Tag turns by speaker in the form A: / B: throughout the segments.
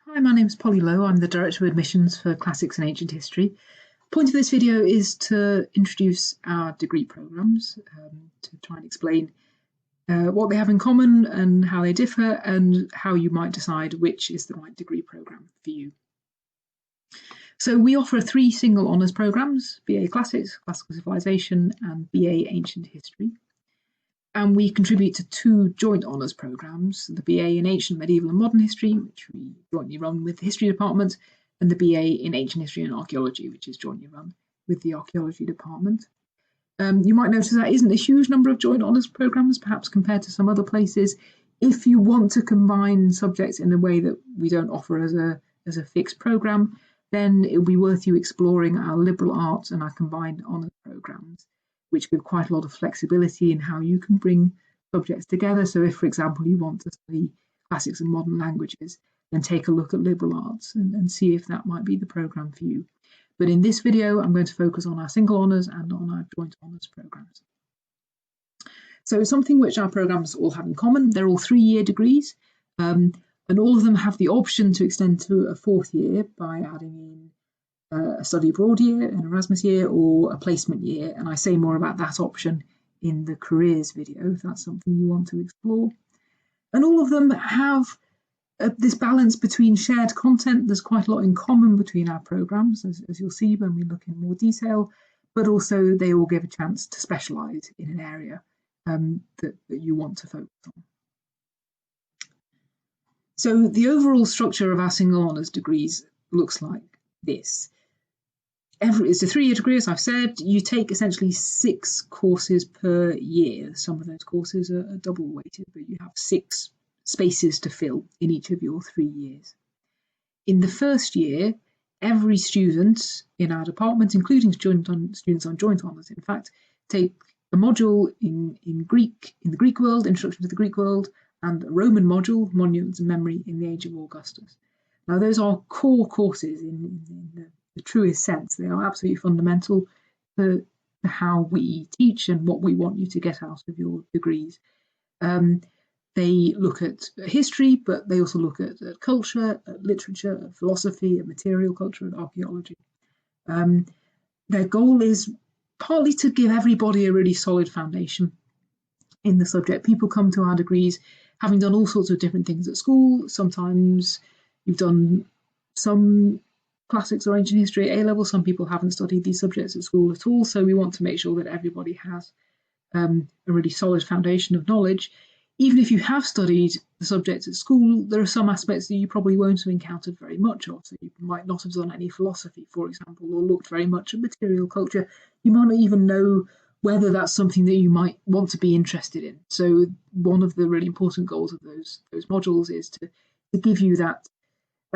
A: Hi, my name is Polly Lowe. I'm the Director of Admissions for Classics and Ancient History. The point of this video is to introduce our degree programmes, to try and explain what they have in common and how they differ and how you might decide which is the right degree programme for you. So we offer 3 single honours programmes: BA Classics, Classical Civilization and BA Ancient History. And we contribute to 2 joint honours programmes, the BA in Ancient, Medieval and Modern History, which we jointly run with the History Department, and the BA in Ancient History and Archaeology, which is jointly run with the Archaeology Department. You might notice that isn't a huge number of joint honours programmes, perhaps compared to some other places. If you want to combine subjects in a way that we don't offer as a fixed programme, then it will be worth you exploring our liberal arts and our combined honours programmes, which give quite a lot of flexibility in how you can bring subjects together. So if, for example, you want to study classics and modern languages, then take a look at liberal arts and see if that might be the programme for you. But in this video, I'm going to focus on our single honours and on our joint honours programmes. So something which our programmes all have in common, they're all 3-year degrees, and all of them have the option to extend to a 4th year by adding in a study abroad year, an Erasmus year, or a placement year. And I say more about that option in the careers video, if that's something you want to explore. And all of them have this balance between shared content. There's quite a lot in common between our programmes, as you'll see when we look in more detail, but also they all give a chance to specialise in an area that you want to focus on. So the overall structure of our single honours degrees looks like this. It's a 3-year degree, as I've said. You take essentially 6 courses per year. Some of those courses are double weighted, but you have 6 spaces to fill in each of your 3 years. In the first year, every student in our department, including students on joint honours, in fact, take a module in Greek, in the Greek world, Introduction to the Greek world, and a Roman module, Monuments and Memory in the Age of Augustus. Now, those are core courses in the truest sense. They are absolutely fundamental to how we teach and what we want you to get out of your degrees. They look at history, but they also look at culture, at literature, at philosophy, at material culture, and archaeology. Their goal is partly to give everybody a really solid foundation in the subject. People come to our degrees having done all sorts of different things at school. Sometimes you've done some classics or ancient history at A-level. Some people haven't studied these subjects at school at all, so we want to make sure that everybody has a really solid foundation of knowledge. Even if you have studied the subjects at school, there are some aspects that you probably won't have encountered very much of. So you might not have done any philosophy, for example, or looked very much at material culture. You might not even know whether that's something that you might want to be interested in. So one of the really important goals of those modules is to give you that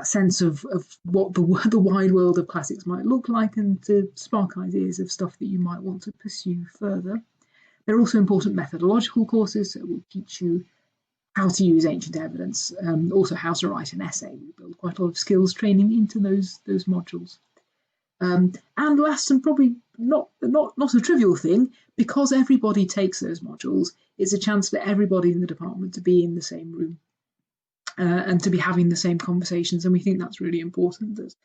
A: sense of what the wide world of classics might look like, and to spark ideas of stuff that you might want to pursue further. There are also important methodological courses that will teach you how to use ancient evidence, also how to write an essay. We build quite a lot of skills training into those modules. And last, and probably not a trivial thing, because everybody takes those modules, it's a chance for everybody in the department to be in the same room and to be having the same conversations. And we think that's really important, that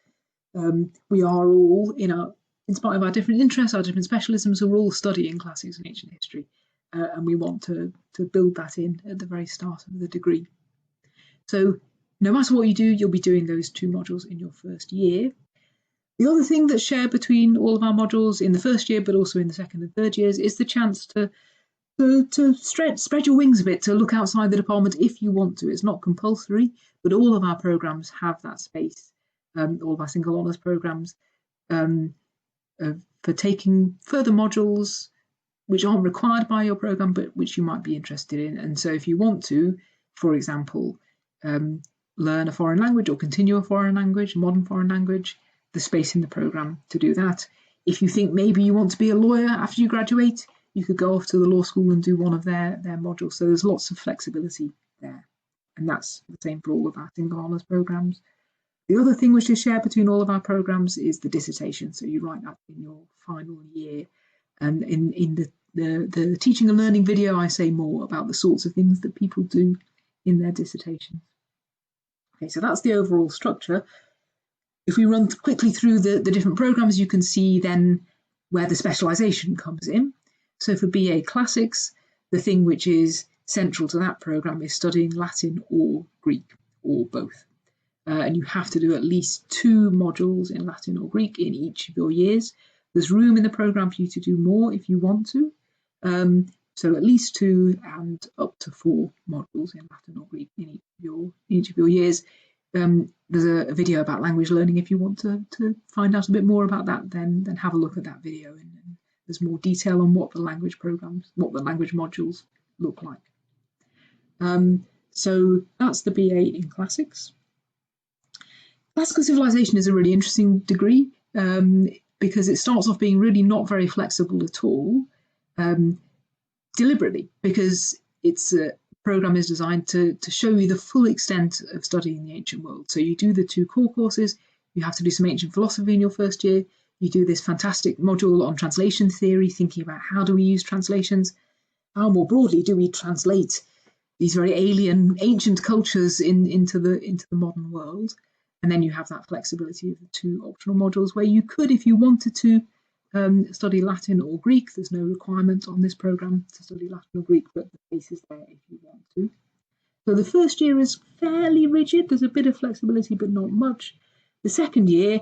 A: we are all, in spite of our different interests, our different specialisms, we're all studying classics and ancient history. And we want to build that in at the very start of the degree. So no matter what you do, you'll be doing those 2 modules in your first year. The other thing that's shared between all of our modules in the first year, but also in the second and third years, is the chance to spread your wings a bit, to look outside the department if you want to. It's not compulsory, but all of our programmes have that space, all of our single honours programmes, for taking further modules which aren't required by your programme, but which you might be interested in. And so if you want to, for example, learn a foreign language or continue a foreign language, modern foreign language, the space in the programme to do that. If you think maybe you want to be a lawyer after you graduate, you could go off to the law school and do one of their modules. So there's lots of flexibility there. And that's the same for all of our single honours programmes. The other thing which is shared between all of our programmes is the dissertation. So you write that in your final year. And in the teaching and learning video, I say more about the sorts of things that people do in their dissertations. Okay, so that's the overall structure. If we run quickly through the different programs, you can see then where the specialization comes in. So for BA Classics, the thing which is central to that program is studying Latin or Greek, or both. And you have to do at least 2 modules in Latin or Greek in each of your years. There's room in the program for you to do more if you want to. So at least 2 and up to 4 modules in Latin or Greek in each of your years. There's a video about language learning. If you want to find out a bit more about that, then have a look at that video. And there's more detail on what the language programs, what the language modules look like. So that's the BA in Classics. Classical Civilization is a really interesting degree because it starts off being really not very flexible at all, deliberately, because its program is designed to show you the full extent of studying the ancient world. So you do the 2 core courses, you have to do some ancient philosophy in your first year, you do this fantastic module on translation theory, thinking about how do we use translations, how more broadly do we translate these very alien ancient cultures into the modern world. And then you have that flexibility of the 2 optional modules where you could, if you wanted to, study Latin or Greek. There's no requirement on this program to study Latin or Greek, but the base is there if you want to. So the first year is fairly rigid. There's a bit of flexibility, but not much. The second year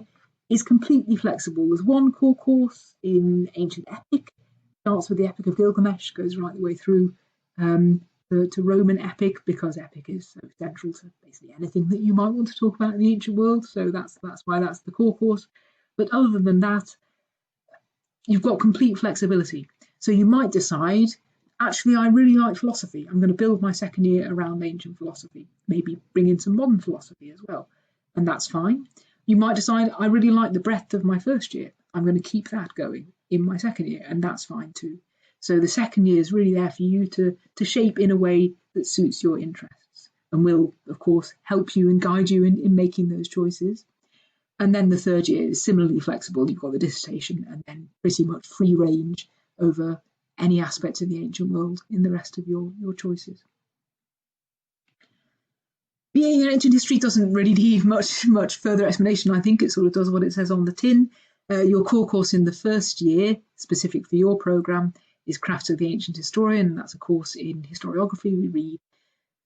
A: is completely flexible. There's 1 core course in ancient epic, starts with the Epic of Gilgamesh, goes right the way through to Roman epic, because epic is so central to basically anything that you might want to talk about in the ancient world. So that's why that's the core course. But other than that, you've got complete flexibility. So you might decide, actually, I really like philosophy. I'm going to build my second year around ancient philosophy, maybe bring in some modern philosophy as well. And that's fine. You might decide, I really like the breadth of my first year. I'm going to keep that going in my second year, and that's fine too. So the second year is really there for you to shape in a way that suits your interests and will, of course, help you and guide you in making those choices. And then the third year is similarly flexible. You've got the dissertation and then pretty much free range over any aspect of the ancient world in the rest of your choices. BA in Ancient History doesn't really need much further explanation. I think it sort of does what it says on the tin. Your core course in the first year, specific for your programme, is Crafts of the Ancient Historian. That's a course in historiography. We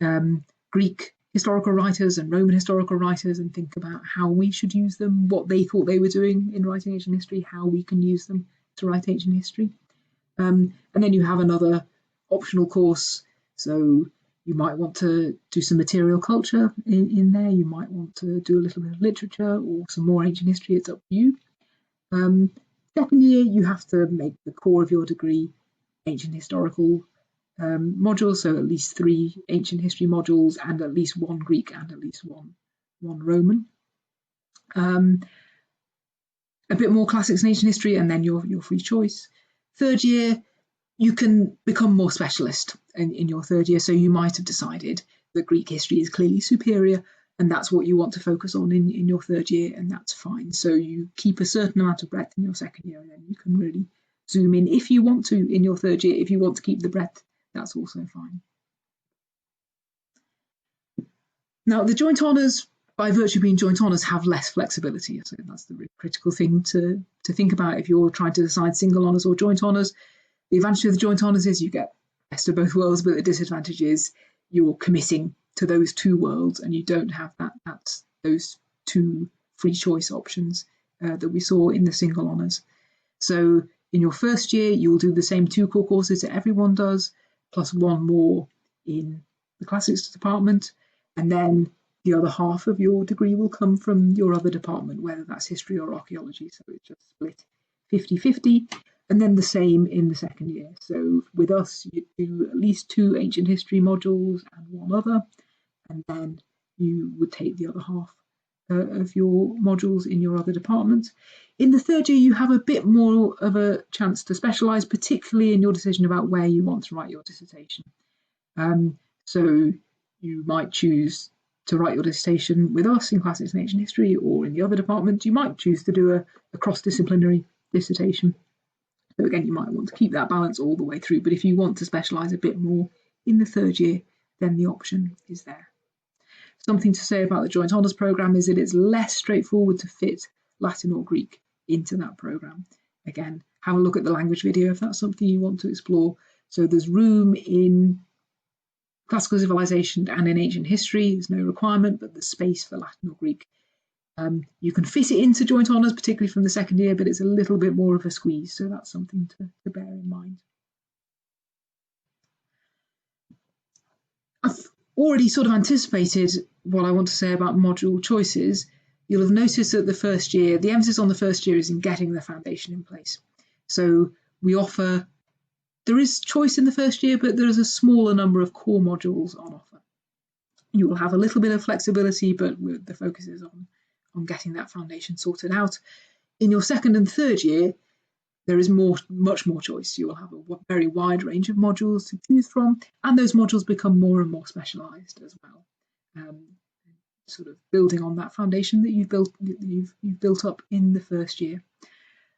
A: read Greek historical writers and Roman historical writers and think about how we should use them, what they thought they were doing in writing ancient history, how we can use them to write ancient history. And then you have another optional course. So you might want to do some material culture in there. You might want to do a little bit of literature or some more ancient history. It's up to you. Second year, you have to make the core of your degree ancient historical modules, so at least 3 ancient history modules and at least 1 Greek and at least one Roman. A bit more classics and ancient history, and then your free choice. Third year, you can become more specialist in your third year. So you might have decided that Greek history is clearly superior, and that's what you want to focus on in your third year, and that's fine. So you keep a certain amount of breadth in your second year, and then you can really zoom in if you want to in your third year. If you want to keep the breadth, that's also fine. Now, the joint honours, by virtue of being joint honours, have less flexibility. So that's the really critical thing to think about if you're trying to decide single honours or joint honours. The advantage of the joint honours is you get the best of both worlds, but the disadvantage is you're committing to those 2 worlds and you don't have those 2 free choice options that we saw in the single honours. So in your first year, you'll do the same 2 core courses that everyone does, plus 1 more in the classics department, and then the other half of your degree will come from your other department, whether that's history or archaeology. So it's just split 50-50, and then the same in the second year. So with us, you do at least 2 ancient history modules and 1 other, and then you would take the other half of your modules in your other department. In the third year, you have a bit more of a chance to specialise, particularly in your decision about where you want to write your dissertation. So you might choose to write your dissertation with us in classics and ancient history, or in the other department. You might choose to do a cross-disciplinary dissertation. So again, you might want to keep that balance all the way through, but if you want to specialise a bit more in the third year, then the option is there. Something to say about the Joint Honours programme is that it's less straightforward to fit Latin or Greek into that programme. Again, have a look at the language video if that's something you want to explore. So there's room in classical civilization and in ancient history. There's no requirement, but there's space for Latin or Greek. You can fit it into Joint Honours, particularly from the second year, but it's a little bit more of a squeeze, so that's something to bear in mind. I've already sort of anticipated what I want to say about module choices. You'll have noticed that the first year, the emphasis on the first year is in getting the foundation in place. So we offer, there is choice in the first year, but there is a smaller number of core modules on offer. You will have a little bit of flexibility, but the focus is on getting that foundation sorted out. In your second and third year, there is much more choice. You will have a very wide range of modules to choose from, and those modules become more and more specialised as well, sort of building on that foundation that you've built up in the first year.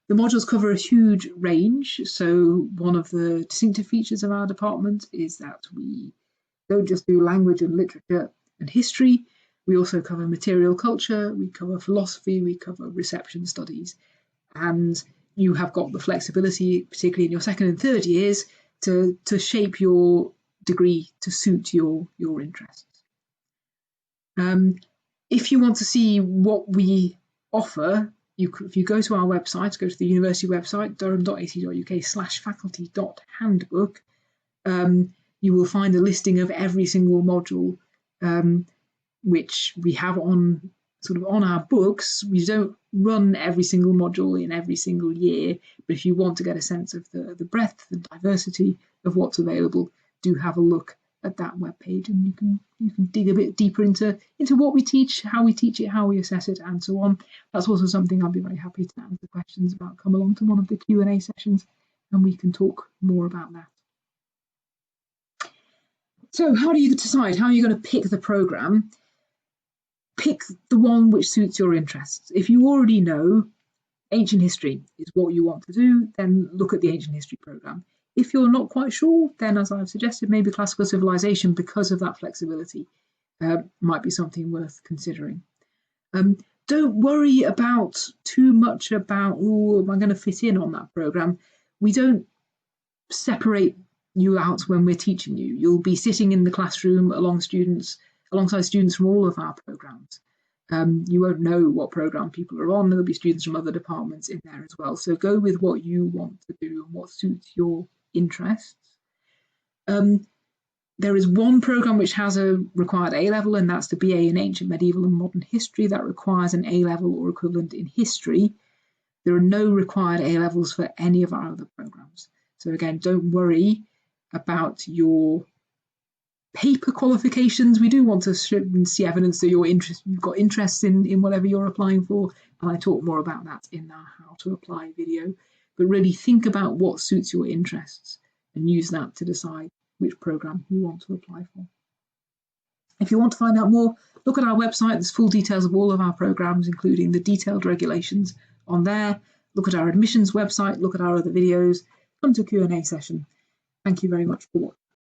A: The modules cover a huge range, so one of the distinctive features of our department is that we don't just do language and literature and history. We also cover material culture, we cover philosophy, we cover reception studies, and you have got the flexibility, particularly in your second and third years, to shape your degree to suit your interests. If you want to see what we offer, if you go to our website, go to the university website, durham.ac.uk/faculty.handbook, you will find a listing of every single module which we have on our books. We don't run every single module in every single year, but if you want to get a sense of the breadth and diversity of what's available, do have a look at that webpage, and you can dig a bit deeper into what we teach, how we teach it, how we assess it, and so on. That's also something I'd be very happy to answer questions about. Come along to one of the Q&A sessions and we can talk more about that. So how do you decide? How are you going to pick the programme? Pick the one which suits your interests. If you already know ancient history is what you want to do, then look at the ancient history programme. If you're not quite sure, then as I've suggested, maybe classical civilization, because of that flexibility, might be something worth considering. Don't worry about too much about, am I going to fit in on that programme? We don't separate you out when we're teaching you. You'll be sitting in the classroom alongside students from all of our programmes. You won't know what programme people are on. There'll be students from other departments in there as well. So go with what you want to do and what suits your interests. There is one programme which has a required A-level, and that's the BA in Ancient, Medieval and Modern History. That requires an A-level or equivalent in history. There are no required A-levels for any of our other programmes. So again, don't worry about your paper qualifications. We do want to see evidence that you've got interest in whatever you're applying for, and I talk more about that in our How to Apply video. But really think about what suits your interests and use that to decide which programme you want to apply for. If you want to find out more, look at our website. There's full details of all of our programmes, including the detailed regulations on there. Look at our admissions website, look at our other videos, come to a Q&A session. Thank you very much for watching.